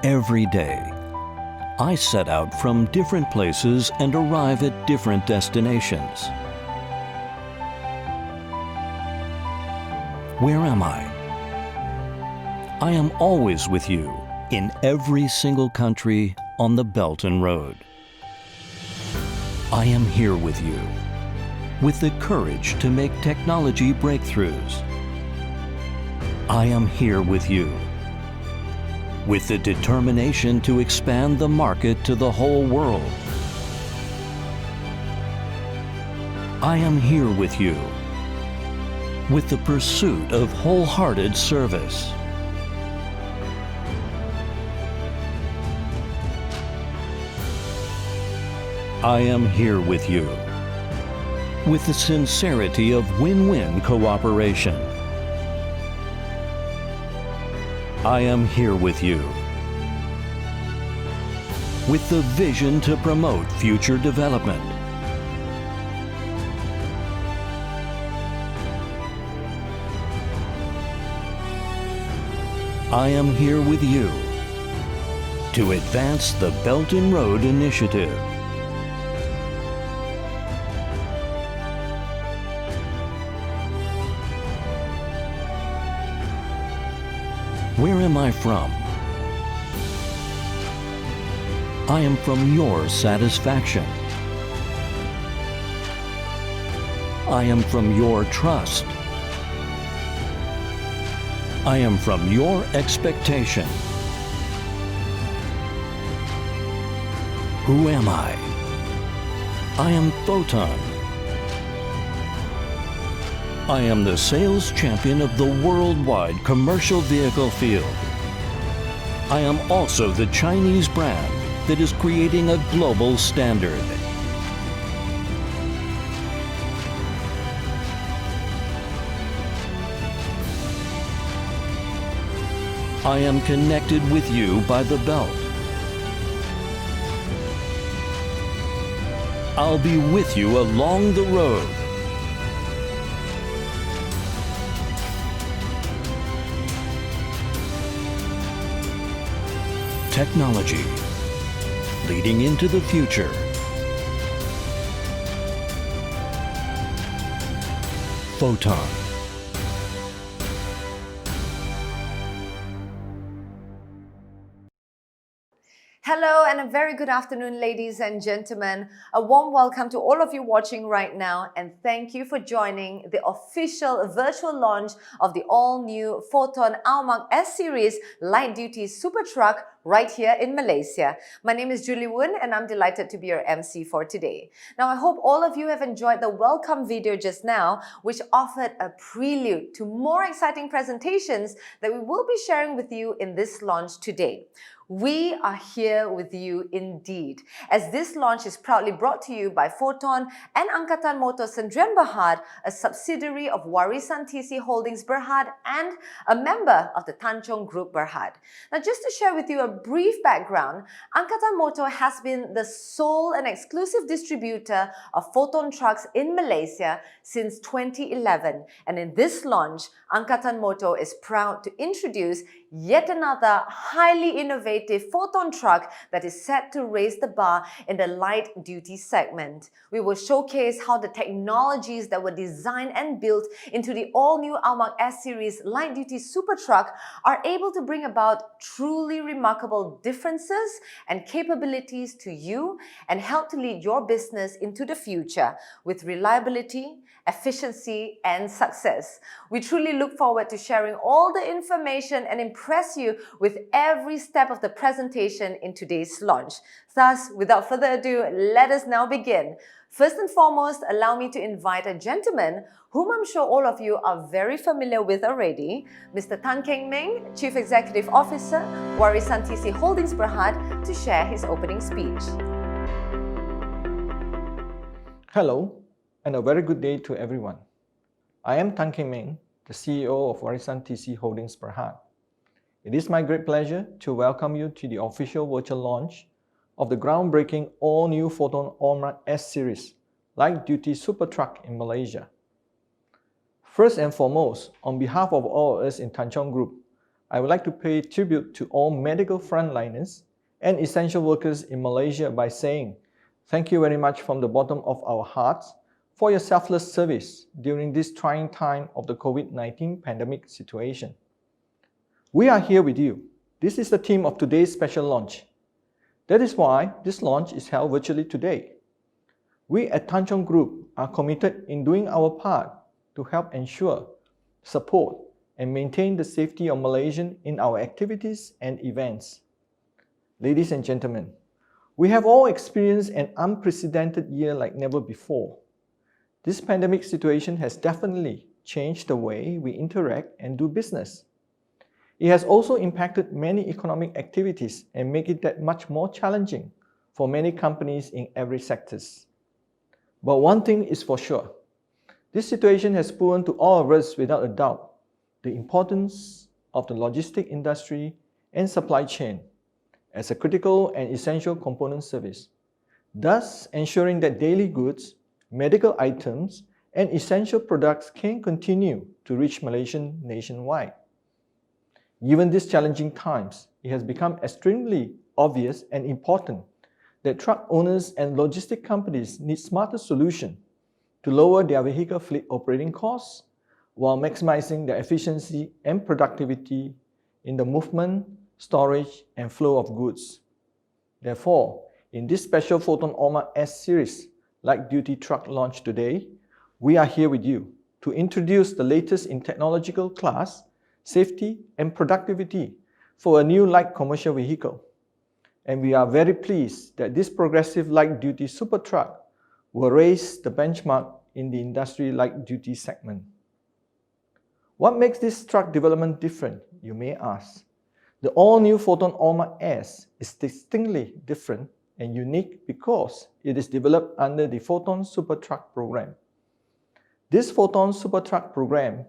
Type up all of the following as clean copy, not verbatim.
Every day, I set out from different places and arrive at different destinations. Where am I? I am always with you in every single country on the Belt and Road. I am here with you, with the courage to make technology breakthroughs. I am here with you, with the determination to expand the market to the whole world. I am here with you, with the pursuit of wholehearted service. I am here with you, with the sincerity of win-win cooperation. I am here with you, with the vision to promote future development. I am here with you to advance the Belt and Road Initiative. Where am I from? I am from your satisfaction. I am from your trust. I am from your expectation. Who am I? I am Foton. I am the sales champion of the worldwide commercial vehicle field. I am also the Chinese brand that is creating a global standard. I am connected with you by the belt. I'll be with you along the road. Technology, leading into the future. Foton. Hello and a very good afternoon, ladies and gentlemen. A warm welcome to all of you watching right now, and thank you for joining the official virtual launch of the all-new Foton Aumark S-Series light-duty super truck right here in Malaysia. My name is Julie Woon and I'm delighted to be your MC for today. Now, I hope all of you have enjoyed the welcome video just now, which offered a prelude to more exciting presentations that we will be sharing with you in this launch today. We are here with you indeed, as this launch is proudly brought to you by Foton and Angka-Tan Motors Sdn Bhd, a subsidiary of Warisan TC Holdings Berhad and a member of the Tanchong Group Berhad. Now, just to share with you a brief background, Angka-Tan Motor has been the sole and exclusive distributor of Foton trucks in Malaysia since 2011. And in this launch, Angka-Tan Motor is proud to introduce yet another highly innovative Foton truck that is set to raise the bar in the light-duty segment. We will showcase how the technologies that were designed and built into the all-new Aumark S-Series light-duty super truck are able to bring about truly remarkable differences and capabilities to you and help to lead your business into the future with reliability, efficiency, and success. We truly look forward to sharing all the information and impress you with every step of the presentation in today's launch. Thus, without further ado, let us now begin. First and foremost, allow me to invite a gentleman whom I'm sure all of you are very familiar with already, Mr. Tan Keng Meng, Chief Executive Officer, Warisan TC Holdings Berhad, to share his opening speech. Hello, and a very good day to everyone. I am Tan Keng Meng, the CEO of Warisan TC Holdings Berhad. It is my great pleasure to welcome you to the official virtual launch of the groundbreaking all-new Foton Aumark S-Series light-duty super truck in Malaysia. First and foremost, on behalf of all of us in Tanchong Group, I would like to pay tribute to all medical frontliners and essential workers in Malaysia by saying thank you very much from the bottom of our hearts for your selfless service during this trying time of the COVID-19 pandemic situation. We are here with you. This is the theme of today's special launch. That is why this launch is held virtually today. We at Tan Chong Group are committed in doing our part to help ensure, support, and maintain the safety of Malaysians in our activities and events. Ladies and gentlemen, we have all experienced an unprecedented year like never before. This pandemic situation has definitely changed the way we interact and do business. It has also impacted many economic activities and made it that much more challenging for many companies in every sectors. But one thing is for sure, this situation has proven to all of us without a doubt the importance of the logistic industry and supply chain as a critical and essential component service, thus ensuring that daily goods, medical items, and essential products can continue to reach Malaysians nationwide. Given these challenging times, it has become extremely obvious and important that truck owners and logistic companies need smarter solutions to lower their vehicle fleet operating costs while maximizing their efficiency and productivity in the movement, storage, and flow of goods. Therefore, in this special Foton Aumark S series light-duty truck launch today, we are here with you to introduce the latest in technological class, safety, and productivity for a new light commercial vehicle. And we are very pleased that this progressive light-duty super truck will raise the benchmark in the industry light-duty segment. What makes this truck development different, you may ask? The all-new Foton Aumark S is distinctly different and unique because it is developed under the Foton Super Truck program. This Foton Super Truck program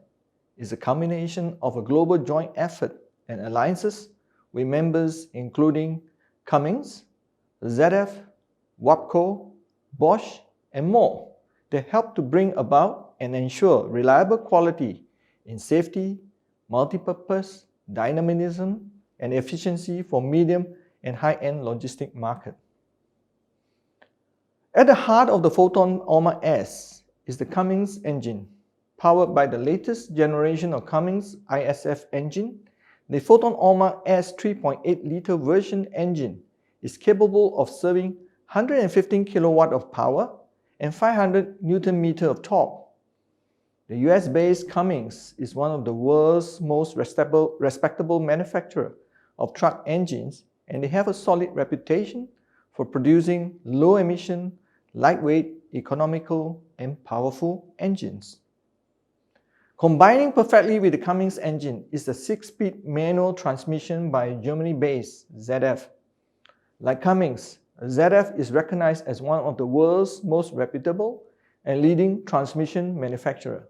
is a combination of a global joint effort and alliances with members including Cummins, ZF, WAPCO, Bosch, and more that help to bring about and ensure reliable quality in safety, multipurpose, dynamism, and efficiency for medium and high-end logistic market. At the heart of the Foton Aumark S is the Cummins engine. Powered by the latest generation of Cummins ISF engine, the Foton Aumark S 3.8-liter version engine is capable of serving 115 kW of power and 500 Nm of torque. The US-based Cummins is one of the world's most respectable manufacturer of truck engines, and they have a solid reputation for producing low-emission, lightweight, economical, and powerful engines. Combining perfectly with the Cummins engine is the 6-speed manual transmission by Germany-based ZF. Like Cummins, ZF is recognized as one of the world's most reputable and leading transmission manufacturer.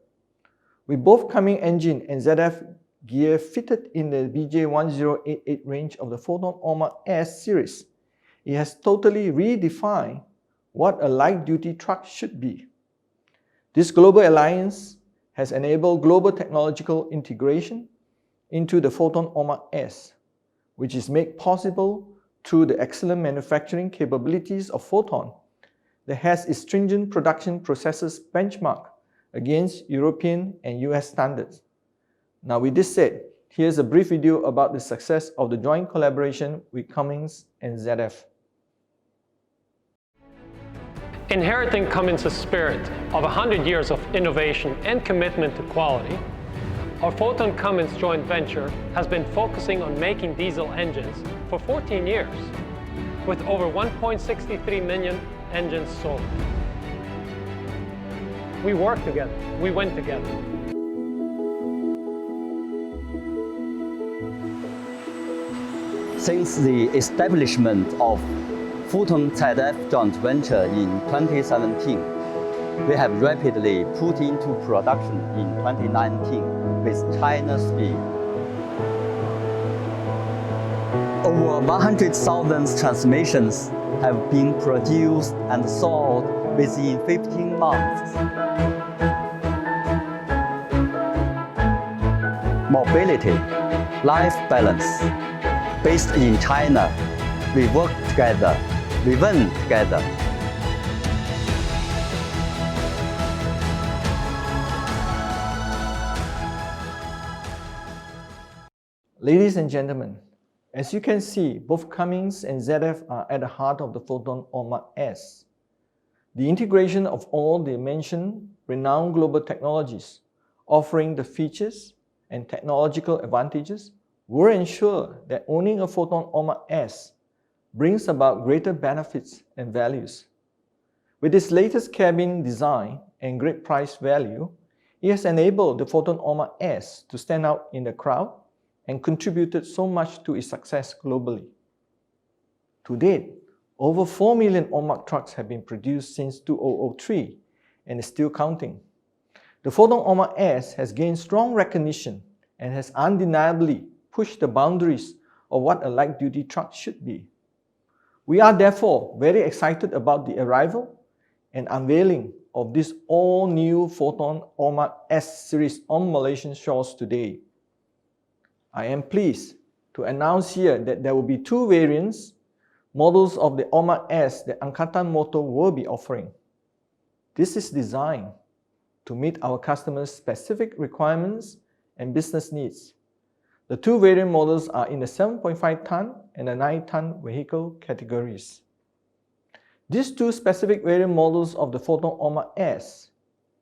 With both Cummins engine and ZF gear fitted in the BJ1088 range of the Foton Aumark S series, it has totally redefined what a light-duty truck should be. This global alliance has enabled global technological integration into the Foton Aumark S, which is made possible through the excellent manufacturing capabilities of Foton that has its stringent production processes benchmarked against European and US standards. Now with this said, here's a brief video about the success of the joint collaboration with Cummins and ZF. Inheriting Cummins' spirit of 100 years of innovation and commitment to quality, our Foton Cummins joint venture has been focusing on making diesel engines for 14 years, with over 1.63 million engines sold. We work together, we win together. Since the establishment of Foton ZF joint venture in 2017, we have rapidly put into production in 2019 with China speed. Over 100,000 transmissions have been produced and sold within 15 months. Mobility. life balance. Based in China, we work together, we win together. Ladies and gentlemen, as you can see, both Cummins and ZF are at the heart of the Foton Aumark S. The integration of all the mentioned renowned global technologies, offering the features and technological advantages, will ensure that owning a Foton Aumark S brings about greater benefits and values. With its latest cabin design and great price value, it has enabled the Foton Aumark S to stand out in the crowd and contributed so much to its success globally. To date, over 4 million Aumark trucks have been produced since 2003 and is still counting. The Foton Aumark S has gained strong recognition and has undeniably pushed the boundaries of what a light-duty truck should be. We are therefore very excited about the arrival and unveiling of this all-new Foton Aumark S series on Malaysian shores today. I am pleased to announce here that there will be 2 variants, models of the Aumark S that Angka-Tan Motor will be offering. This is designed to meet our customers' specific requirements and business needs. The 2 variant models are in the 7.5 ton and the 9 ton vehicle categories. These 2 specific variant models of the Foton Aumark S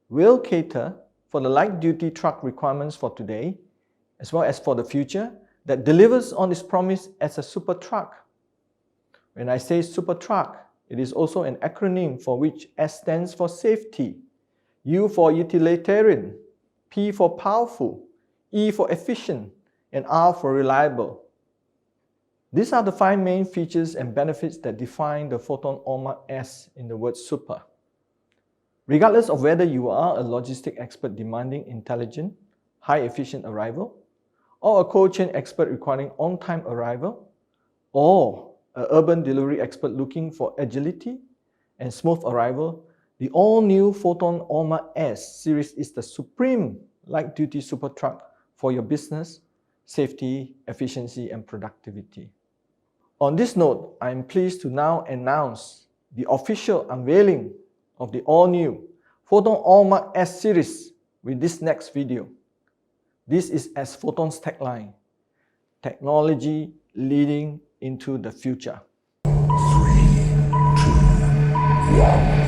will cater for the light-duty truck requirements for today, as well as for the future, that delivers on its promise as a super truck. When I say super truck, it is also an acronym for which S stands for safety, U for utilitarian, P for powerful, E for efficient, and R for reliable. These are the 5 main features and benefits that define the Foton Aumark S in the word super. Regardless of whether you are a logistic expert demanding intelligent, high-efficient arrival, or a cold chain expert requiring on-time arrival, or an urban delivery expert looking for agility and smooth arrival, the all-new Foton Aumark S series is the supreme light-duty super truck for your business, safety, efficiency, and productivity. On this note, I am pleased to now announce the official unveiling of the all-new Foton Aumark S series with this next video. This is as Foton's tagline, technology leading into the future. 3, 2, 1.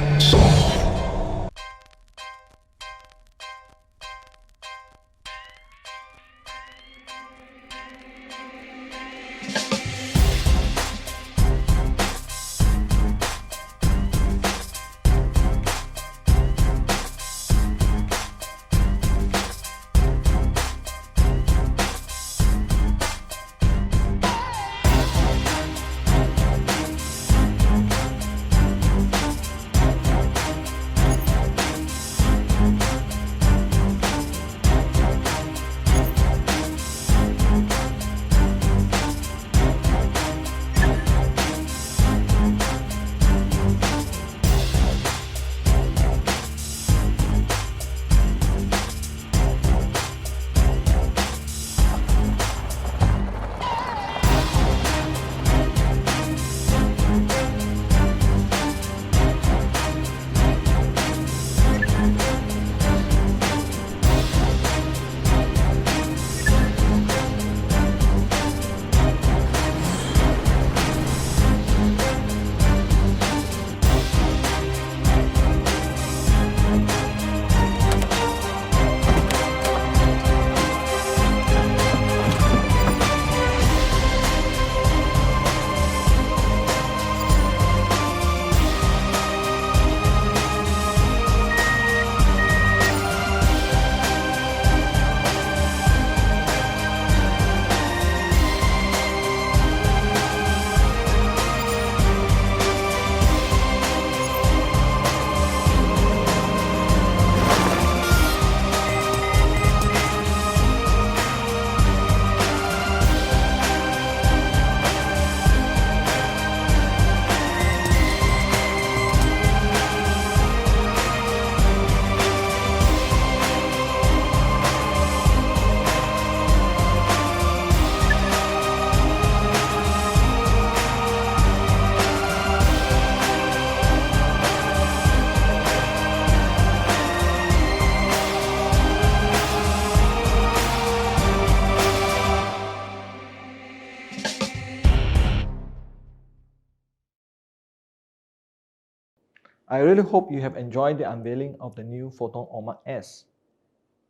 I really hope you have enjoyed the unveiling of the new Foton Aumark S.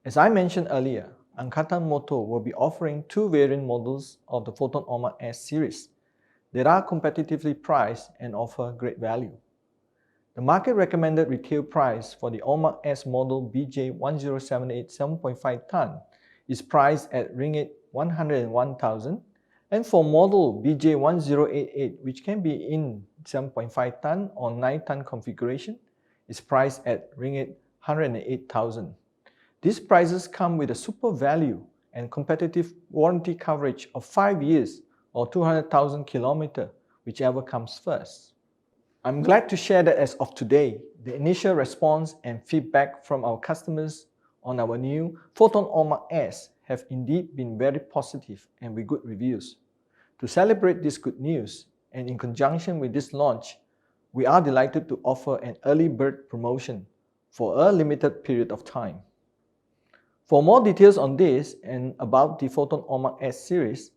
As I mentioned earlier, Angka-Tan Motor will be offering two variant models of the Foton Aumark S series that are competitively priced and offer great value. The market recommended retail price for the Aumark S model BJ1078 7.5 ton is priced at Ringgit 101,000, and for model BJ1088, which can be in 7.5 ton or 9 ton configuration, is priced at Ringgit 108,000. These prices come with a super value and competitive warranty coverage of 5 years or 200,000 kilometers, whichever comes first. I'm glad to share that as of today, the initial response and feedback from our customers on our new Foton Aumark S have indeed been very positive and with good reviews. To celebrate this good news, and in conjunction with this launch, we are delighted to offer an early bird promotion for a limited period of time. For more details on this and about the Foton Aumark S series,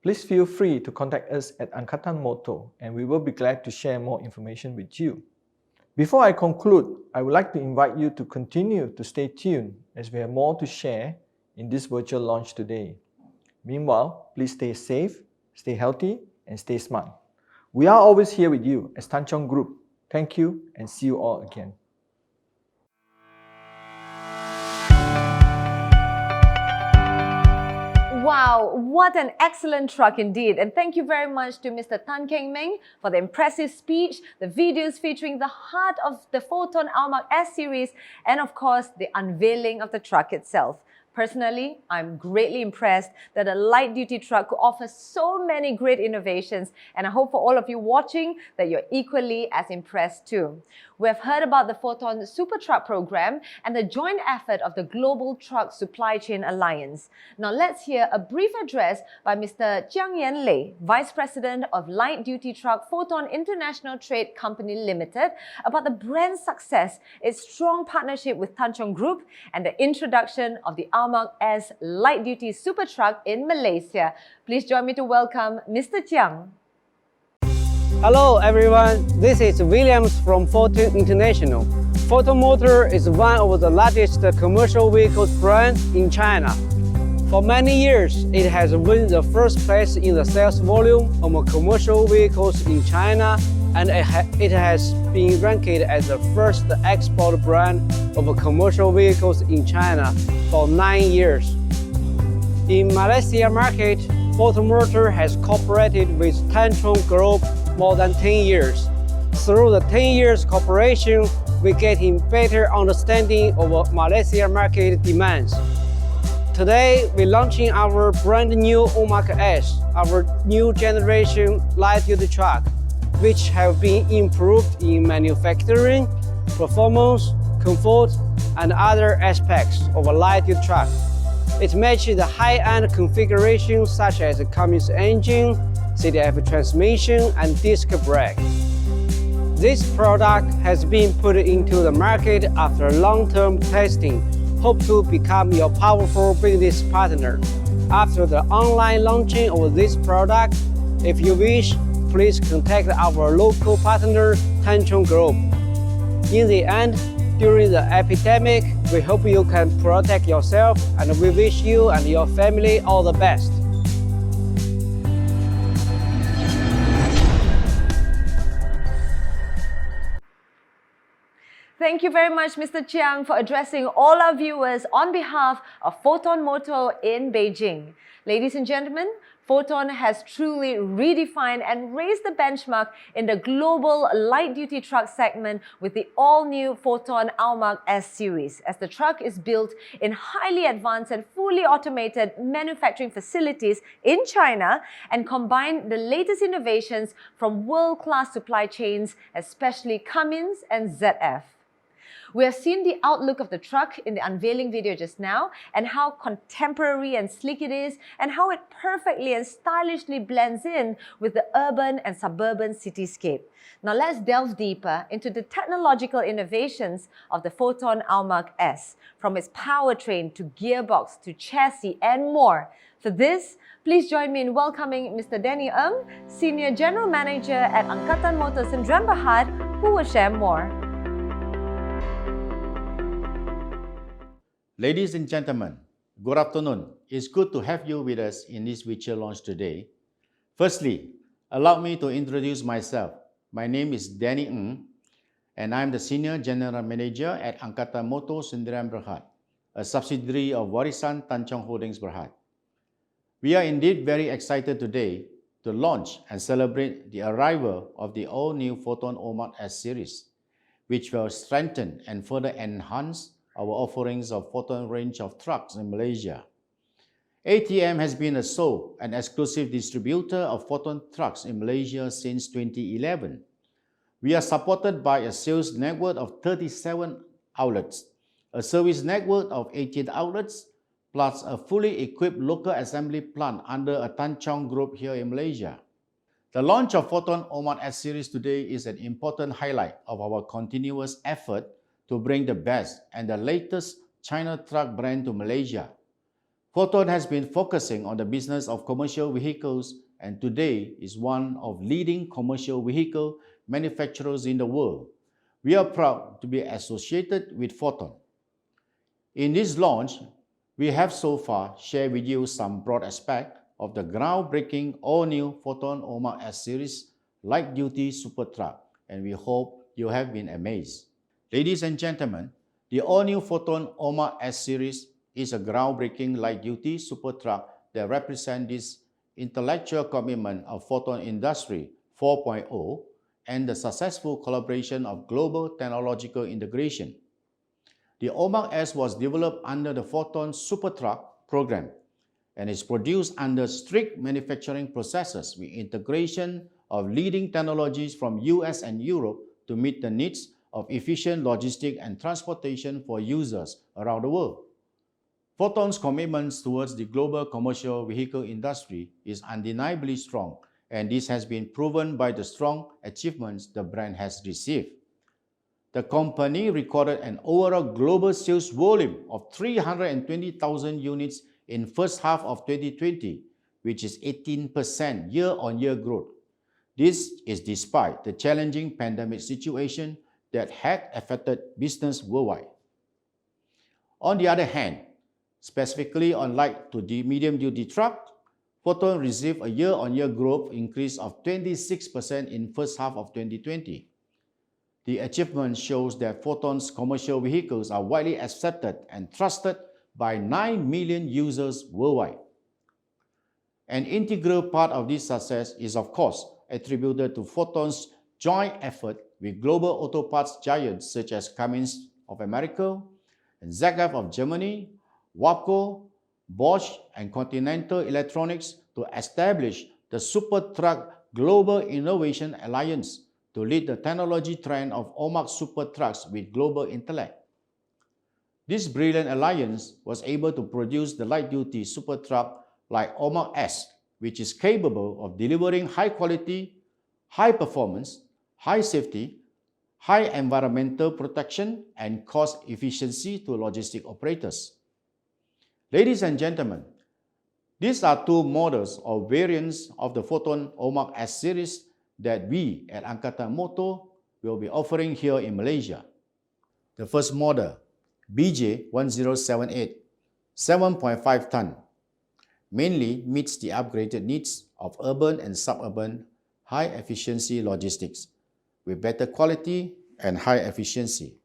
please feel free to contact us at Angka-Tan Motor, and we will be glad to share more information with you. Before I conclude, I would like to invite you to continue to stay tuned as we have more to share in this virtual launch today. Meanwhile, please stay safe, stay healthy, and stay smart. We are always here with you as Tan Chong Group. Thank you and see you all again. Wow, what an excellent truck indeed. And thank you very much to Mr. Tan Keng Meng for the impressive speech, the videos featuring the heart of the Foton Aumark S series, and of course, the unveiling of the truck itself. Personally, I'm greatly impressed that a light-duty truck could offer so many great innovations, and I hope for all of you watching that you're equally as impressed too. We have heard about the Foton Super Truck program and the joint effort of the Global Truck Supply Chain Alliance. Now let's hear a brief address by Mr. Jiang Yanlei, Vice President of Light Duty Truck Foton International Trade Company Limited, about the brand's success, its strong partnership with Tan Chong Group, and the introduction of the Aumark S Light Duty Super Truck in Malaysia. Please join me to welcome Mr. Jiang. Hello everyone, this is Williams from Foton International. Foton Motor is one of the largest commercial vehicles brands in China. For many years, it has won the first place in the sales volume of commercial vehicles in China, and it has been ranked as the first export brand of commercial vehicles in China for 9 years. In Malaysia market, Foton Motor has cooperated with Tan Chong Group more than 10 years. Through the 10 years cooperation, we getting better understanding of Malaysia market demands. Today, we're launching our brand new Aumark S, our new generation light-duty truck, which have been improved in manufacturing, performance, comfort, and other aspects of a light-duty truck. It matches the high-end configurations such as a Cummins engine, CDF transmission, and disc brake. This product has been put into the market after long-term testing. Hope to become your powerful business partner. After the online launching of this product, if you wish, please contact our local partner, Tan Chong Group. In the end, during the epidemic, we hope you can protect yourself, and we wish you and your family all the best. Thank you very much, Mr. Chiang, for addressing all our viewers on behalf of Foton Motor in Beijing. Ladies and gentlemen, Foton has truly redefined and raised the benchmark in the global light-duty truck segment with the all-new Foton Aumark S series, as the truck is built in highly advanced and fully automated manufacturing facilities in China and combine the latest innovations from world-class supply chains, especially Cummins and ZF. We have seen the outlook of the truck in the unveiling video just now, and how contemporary and sleek it is, and how it perfectly and stylishly blends in with the urban and suburban cityscape. Now let's delve deeper into the technological innovations of the Foton Aumark S, from its powertrain to gearbox to chassis and more. For this, please join me in welcoming Mr. Danny Ng, Senior General Manager at Angka-Tan Motors in Berhad, who will share more. Ladies and gentlemen, good afternoon. It's good to have you with us in this virtual launch today. Firstly, allow me to introduce myself. My name is Danny Ng, and I'm the Senior General Manager at Angka-Tan Sdn Berhad, a subsidiary of Warisan Tanchong Holdings Berhad. We are indeed very excited today to launch and celebrate the arrival of the all-new Foton Aumark S series, which will strengthen and further enhance our offerings of Foton range of trucks in Malaysia. ATM has been a sole and exclusive distributor of Foton trucks in Malaysia since 2011. We are supported by a sales network of 37 outlets, a service network of 18 outlets, plus a fully equipped local assembly plant under a Tanchong group here in Malaysia. The launch of Foton Aumark S series today is an important highlight of our continuous effort to bring the best and the latest China truck brand to Malaysia. Foton has been focusing on the business of commercial vehicles and today is one of leading commercial vehicle manufacturers in the world. We are proud to be associated with Foton. In this launch, we have so far shared with you some broad aspects of the groundbreaking all-new Foton Aumark S series light-duty super truck, and we hope you have been amazed. Ladies and gentlemen, the all-new Foton Aumark S series is a groundbreaking light-duty super truck that represents this intellectual commitment of Foton Industry 4.0 and the successful collaboration of global technological integration. The Aumark S was developed under the Foton Super Truck program and is produced under strict manufacturing processes with integration of leading technologies from US and Europe to meet the needs of efficient logistics and transportation for users around the world. Foton's commitments towards the global commercial vehicle industry is undeniably strong, and this has been proven by the strong achievements the brand has received. The company recorded an overall global sales volume of 320,000 units in first half of 2020, which is 18% year-on-year growth. This is despite the challenging pandemic situation that had affected business worldwide. On the other hand, specifically on light to the medium-duty truck, Foton received a year-on-year growth increase of 26% in first half of 2020. The achievement shows that Foton's commercial vehicles are widely accepted and trusted by 9 million users worldwide. An integral part of this success is, of course, attributed to Foton's joint effort with global auto parts giants such as Cummins of America and ZF of Germany, WABCO, Bosch, and Continental Electronics to establish the Super Truck Global Innovation Alliance to lead the technology trend of Aumark super trucks with global intellect. This brilliant alliance was able to produce the light-duty super truck like Aumark S, which is capable of delivering high quality, high performance, high safety, high environmental protection, and cost efficiency to logistic operators. Ladies and gentlemen, these are two models or variants of the Foton Aumark S series that we at Angka-Tan will be offering here in Malaysia. The first model, BJ1078, 7.5 ton, mainly meets the upgraded needs of urban and suburban high-efficiency logistics with better quality and high efficiency.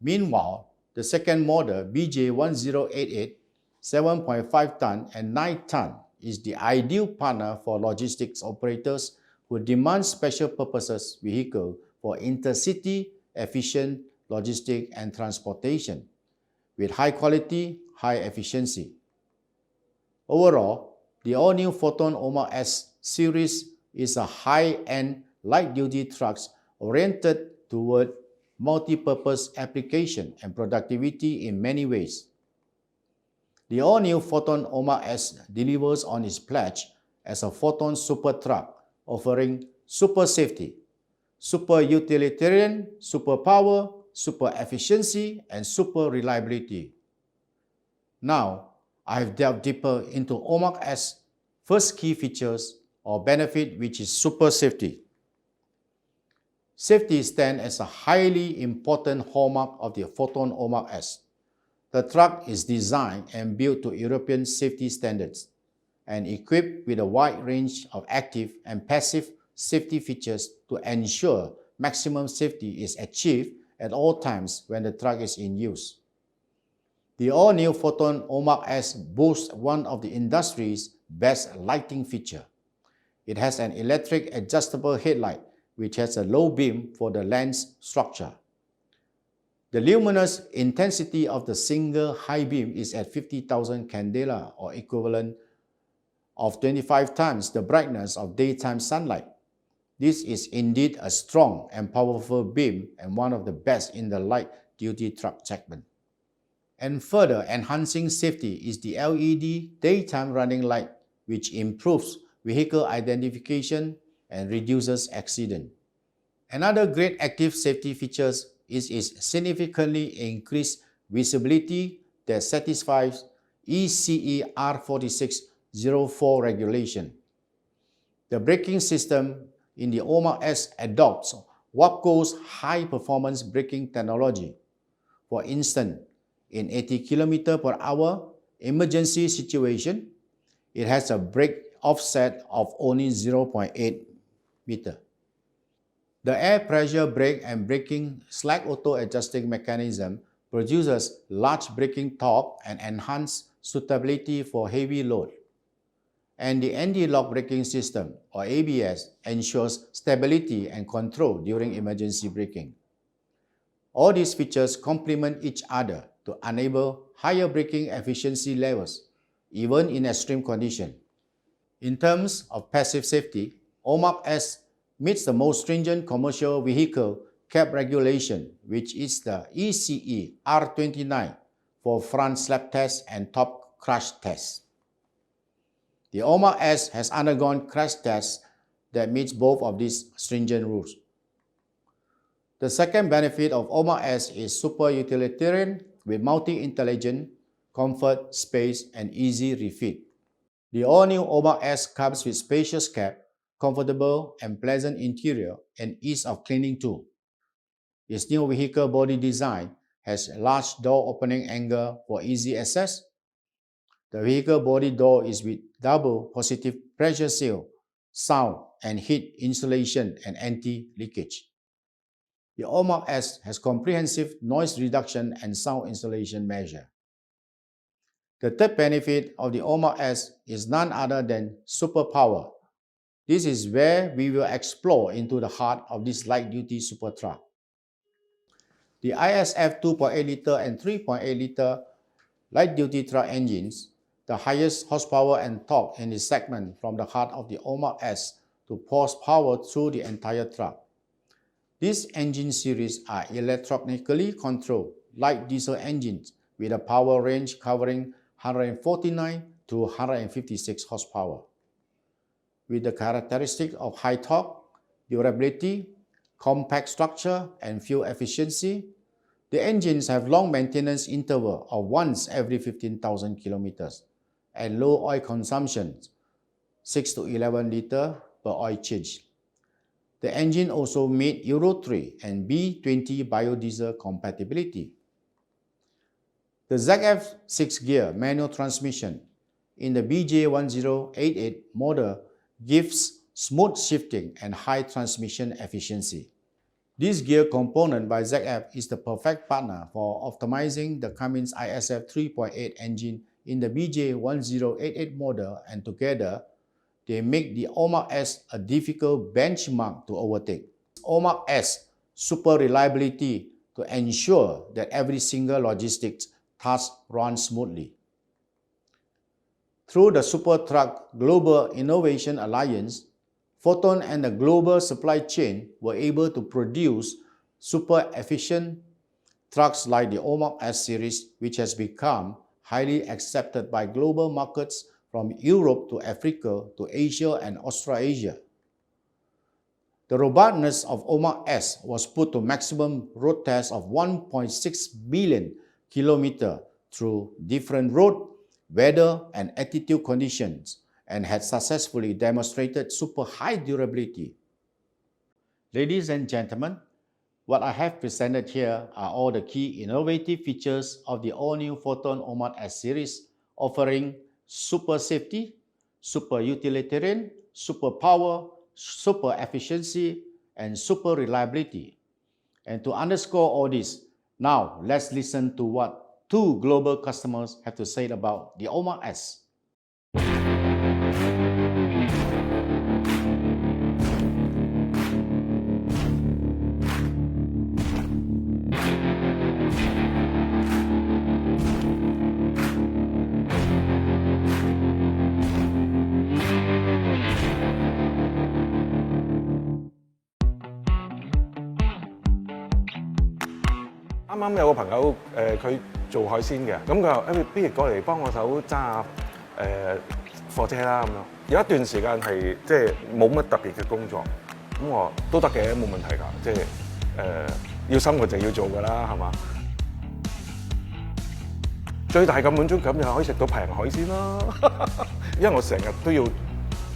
Meanwhile, the second model, BJ1088, 7.5 ton and 9 ton, is the ideal partner for logistics operators who demand special purposes vehicle for intercity efficient logistics and transportation with high quality, high efficiency. Overall, the all-new Foton Aumark S series is a high-end light-duty trucks oriented toward multi-purpose application and productivity in many ways. The all-new Foton Aumark S delivers on its pledge as a Foton super truck, offering super safety, super utilitarian, super power, super efficiency, and super reliability. Now, I have delved deeper into Aumark S' first key features or benefit, which is super safety. Safety stands as a highly important hallmark of the Foton Aumark S. The truck is designed and built to European safety standards and equipped with a wide range of active and passive safety features to ensure maximum safety is achieved at all times when the truck is in use. The all-new Foton Aumark S boasts one of the industry's best lighting features. It has an electric adjustable headlight which has a low beam for the lens structure. The luminous intensity of the single high beam is at 50,000 candela, or equivalent of 25 times the brightness of daytime sunlight. This is indeed a strong and powerful beam and one of the best in the light-duty truck segment. And further enhancing safety is the LED daytime running light, which improves vehicle identification and reduces accident. Another great active safety feature is its significantly increased visibility that satisfies ECE R4604 regulation. The braking system in the Aumark S adopts WAPCO's high-performance braking technology. For instance, in 80 km per hour emergency situation, it has a brake offset of only 0.8 meter. The air pressure brake and braking slack auto adjusting mechanism produces large braking torque and enhanced suitability for heavy load. And the anti-lock braking system, or ABS, ensures stability and control during emergency braking. All these features complement each other to enable higher braking efficiency levels, even in extreme conditions. In terms of passive safety, Aumark S meets the most stringent commercial vehicle cab regulation, which is the ECE R29 for front slap test and top crash test. The Aumark S has undergone crash tests that meets both of these stringent rules. The second benefit of Aumark S is super utilitarian with multi-intelligent, comfort, space, and easy refit. The all-new Aumark S comes with spacious cab, comfortable and pleasant interior, and ease of cleaning too. Its new vehicle body design has a large door opening angle for easy access. The vehicle body door is with double positive pressure seal, sound and heat insulation, and anti-leakage. The Aumark S has comprehensive noise reduction and sound insulation measure. The third benefit of the Aumark S is none other than superpower. This is where we will explore into the heart of this light-duty super truck. The ISF 2.8-liter and 3.8-liter light-duty truck engines, the highest horsepower and torque in this segment from the heart of the Aumark S to pulse power through the entire truck. These engine series are electronically controlled light diesel engines with a power range covering 149 to 156 horsepower. With the characteristic of high torque, durability, compact structure, and fuel efficiency, the engines have long maintenance interval of once every 15,000 kilometers and low oil consumption, 6 to 11 liters per oil change. The engine also meets Euro 3 and B20 biodiesel compatibility. The ZF 6-gear manual transmission in the BJ1088 model gives smooth shifting and high transmission efficiency. This gear component by ZF is the perfect partner for optimizing the Cummins ISF 3.8 engine in the BJ1088 model, and together they make the Aumark S a difficult benchmark to overtake. Aumark S super reliability to ensure that every single logistics task runs smoothly. Through the Super Truck Global Innovation Alliance, Foton and the global supply chain were able to produce super efficient trucks like the Aumark S series, which has become highly accepted by global markets from Europe to Africa to Asia and Australasia. The robustness of Aumark S was put to maximum road test of 1.6 billion kilometers through different road, weather, and altitude conditions, and had successfully demonstrated super high durability. Ladies and gentlemen, What I have presented here are all the key innovative features of the all-new Foton Aumark S series, offering super safety, super utilitarian, super power, super efficiency, and super reliability. And to underscore all this, now let's listen to what two global customers have to say about the Aumark S.啱啱有個朋友佢做海鮮嘅，咁佢話不如過嚟幫我手揸下貨車啦咁樣。有一段時間係即係冇乜特別嘅工作，咁我都得嘅，冇問題㗎，即係要生活就要做㗎啦，係嘛？最大嘅滿足感就係可以食到平海鮮啦，因為我成日都要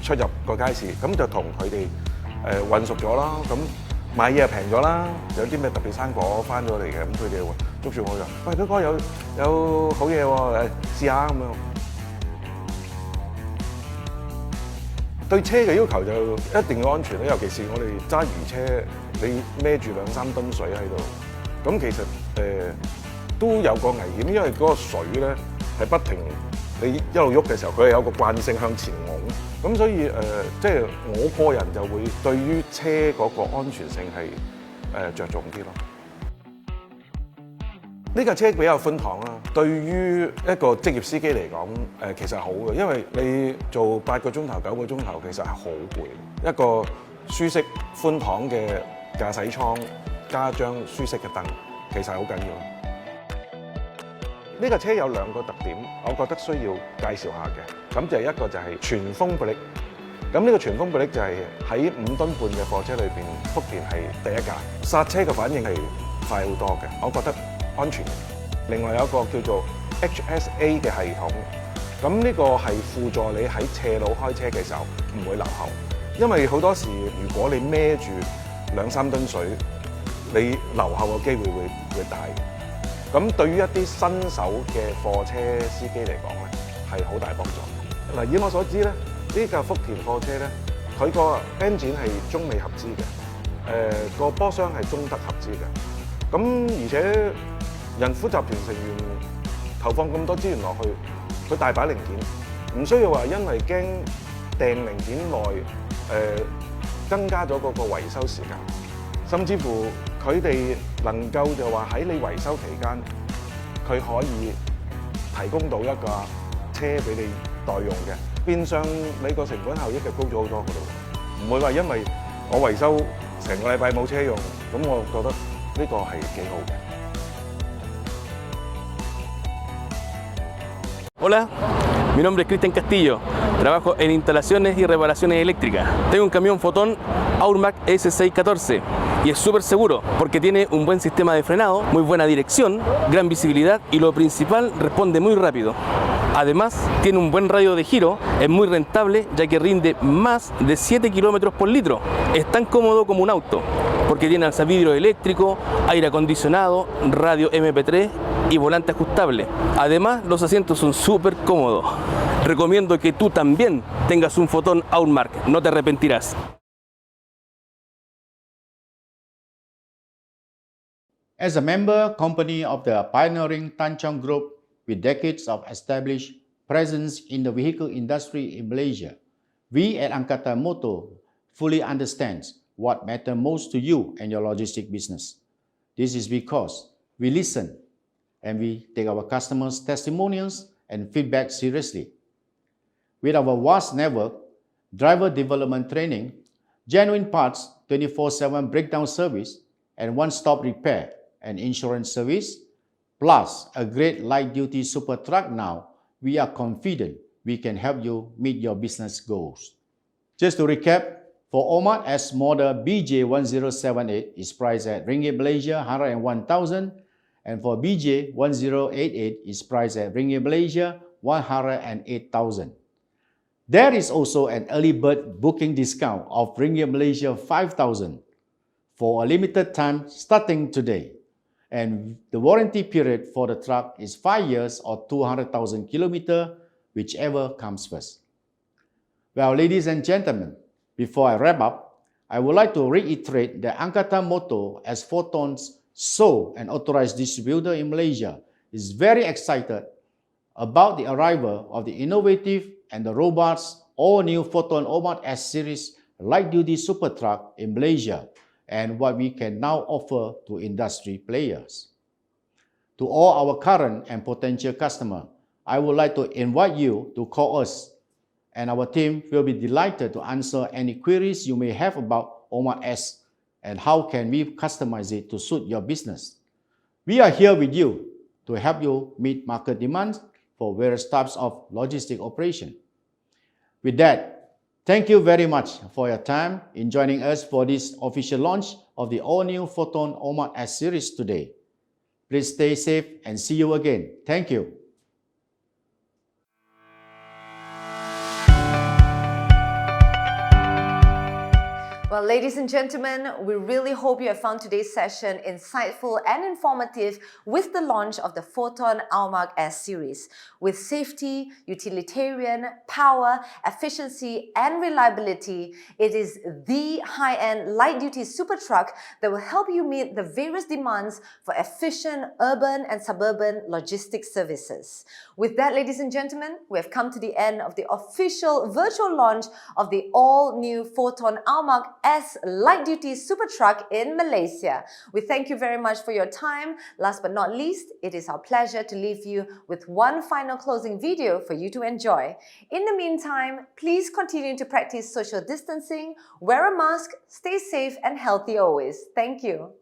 出入個街市，咁就同佢哋混熟咗啦，咁。買嘢平咗啦，有啲咩特別生果翻咗嚟嘅，咁佢哋會捉住我就，喂哥哥有好嘢喎，試下咁樣。對車嘅要求就一定要安全啦，尤其是我哋揸魚車，你孭住2-3噸水喺度，咁其實都有個危險，因為嗰個水咧係不停，你一路喐嘅時候，佢係有個慣性向前拱，咁所以即係我個人就會對於車嗰個安全性係着重啲咯。呢架車比較寬敞啦，對於一個職業司機嚟講其實係好嘅，因為你做8個鐘頭、9個鐘頭其實係好攰。一個舒適寬敞嘅駕駛艙加張舒適嘅凳，其實係好緊要。呢架車有2個特點，我覺得需要介紹下嘅。咁就一個就係全風迫力。咁呢個全風迫力就係喺5噸半嘅貨車裏邊，福田係第一架。剎車嘅反應係快好多嘅，我覺得安全。另外有一個叫做 HSA 嘅系統，咁呢個係輔助你喺斜路開車嘅時候唔會留後，因為好多時如果你孭住2-3噸水，你留後嘅機會會大。咁對於一啲新手嘅貨車司機嚟講咧，係好大幫助。嗱，以我所知咧，呢架福田貨車咧，佢個 engine 係中美合資嘅，個波箱係中德合資嘅。咁而且仁孚集團成員投放咁多資源落去，佢大把零件，唔需要話因為驚訂零件耐，增加咗嗰個維修時間，甚至乎佢哋能夠就話喺你維修期間，佢可以提供到一架車俾你代用嘅，變相你個成本效益就高咗好多㗎咯，唔會話因為我維修成個禮拜冇車用，咁我覺得呢個係幾好嘅。Hola, mi nombre es Cristian Castillo, trabajo en instalaciones y reparaciones eléctricas. Tengo un camión Foton Aumark S614 y es súper seguro porque tiene un buen sistema de frenado, muy buena dirección, gran visibilidad y lo principal, responde muy rápido. Además, tiene un buen radio de giro, es muy rentable ya que rinde más de 7 km por litro. Es tan cómodo como un auto porque tiene alzavidrio eléctrico, aire acondicionado, radio MP3 y volante ajustable. Además, los asientos son súper cómodos. Recomiendo que tú también tengas un Foton Aumark, no te arrepentirás. As a member company of the pioneering Tanchong Group with decades of established presence in the vehicle industry in Malaysia, we at Angka-Tan Motor fully understand what matters most to you and your logistic business. This is because we listen and we take our customers' testimonials and feedback seriously. With our vast network, driver development training, genuine parts, 24/7 breakdown service, and one-stop repair and insurance service, plus a great light-duty super truck now, we are confident we can help you meet your business goals. Just to recap, for Aumark S model BJ1078 is priced at Ringgit Malaysia 101,000, and for BJ1088 is priced at Ringgit Malaysia 108,000. There is also an early bird booking discount of Ringgit Malaysia 5,000. for a limited time starting today. And the warranty period for the truck is 5 years or 200,000 kilometers, whichever comes first. Well, ladies and gentlemen, before I wrap up, I would like to reiterate the Angka-Tan motto as Foton's sole and authorized distributor in Malaysia is very excited about the arrival of the innovative and the robust all-new Foton Aumark S-Series light-duty super truck in Malaysia and what we can now offer to industry players. To all our current and potential customers, I would like to invite you to call us, and our team will be delighted to answer any queries you may have about Aumark S and how can we customize it to suit your business. We are here with you to help you meet market demands for various types of logistic operation. With that, thank you very much for your time in joining us for this official launch of the all-new Foton Aumark S series today. Please stay safe and see you again. Thank you. Well, ladies and gentlemen, we really hope you have found today's session insightful and informative with the launch of the Foton Aumark S series. With safety, utilitarian, power, efficiency, and reliability, it is the high-end light-duty super truck that will help you meet the various demands for efficient urban and suburban logistics services. With that, ladies and gentlemen, we have come to the end of the official virtual launch of the all-new Foton Aumark S light-duty super truck in Malaysia. We thank you very much for your time. Last but not least, it is our pleasure to leave you with one final closing video for you to enjoy. In the meantime, please continue to practice social distancing, wear a mask, stay safe and healthy always. Thank you.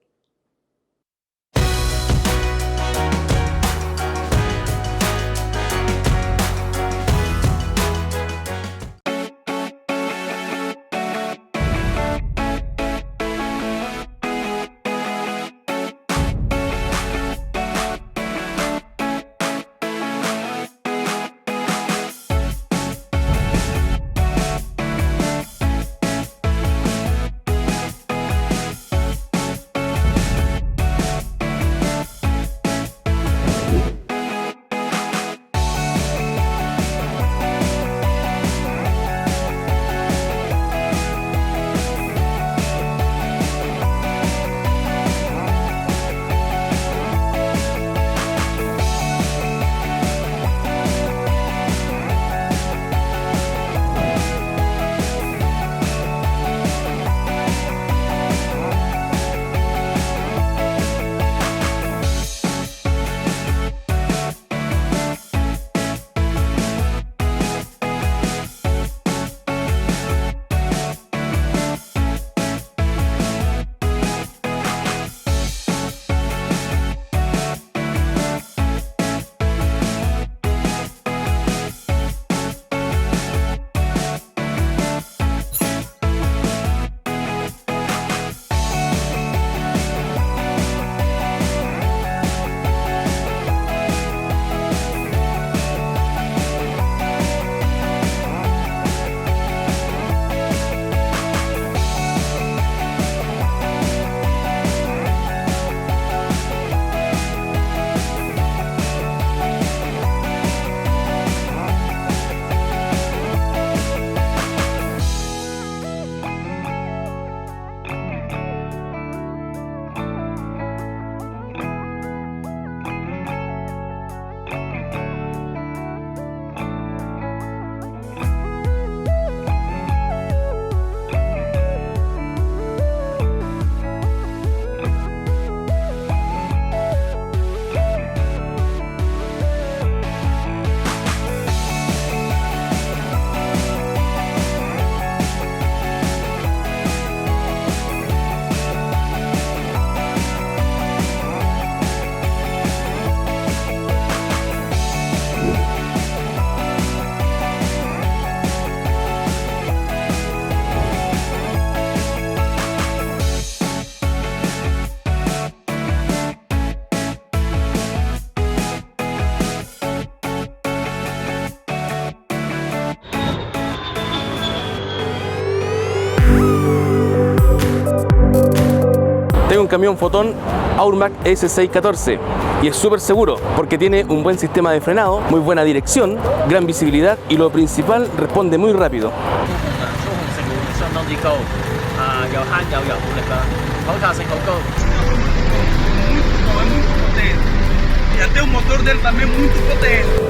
Tengo un camión Foton Aumark S614 y es súper seguro porque tiene un buen sistema de frenado, muy buena dirección, gran visibilidad y lo principal, responde muy rápido. E até o motor dele também é muito potente.